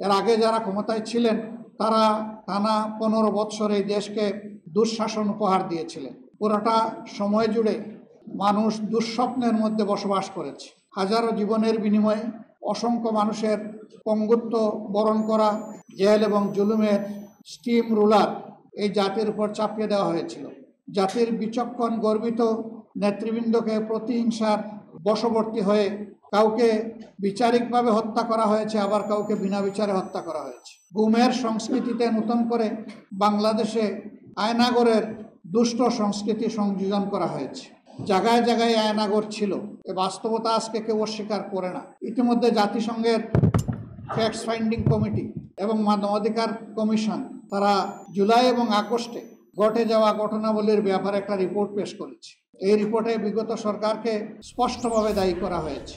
এর আগে যারা ক্ষমতায় ছিলেন তারা টানা 15 বছর এই দেশকে দুঃশাসন উপহার দিয়েছিলেন। পুরোটা সময় জুড়ে মানুষ দুঃস্বপ্নের মধ্যে বসবাস করেছে। হাজারো জীবনের বিনিময়ে অসংখ্য মানুষের পঙ্গুত্ব বরণ করা, জেল এবং জুলুমের স্টিম রুলার এই জাতির উপর চাপিয়ে দেওয়া হয়েছিল। জাতির বিচক্ষণ গর্বিত নেতৃবৃন্দকে প্রতিহিংসার বশবর্তী হয়ে কাউকে বিচারিকভাবে হত্যা করা হয়েছে, আবার কাউকে বিনা বিচারে হত্যা করা হয়েছে। গুমের সংস্কৃতিতে নতুন করে বাংলাদেশে আয়নাগরের দুষ্ট সংস্কৃতি সংযোজন করা হয়েছে। জায়গায় জায়গায় আয়নাগর ছিল, এ বাস্তবতা আজকে কেউ অস্বীকার করে না। ইতিমধ্যে জাতিসংঘের ফ্যাক্টস ফাইন্ডিং কমিটি এবং মানবাধিকার কমিশন তারা জুলাই এবং আগস্টে ঘটে যাওয়া ঘটনাবলীর ব্যাপারে একটা রিপোর্ট পেশ করেছে। এই রিপোর্টে বিগত সরকারকে স্পষ্টভাবে দায়ী করা হয়েছে।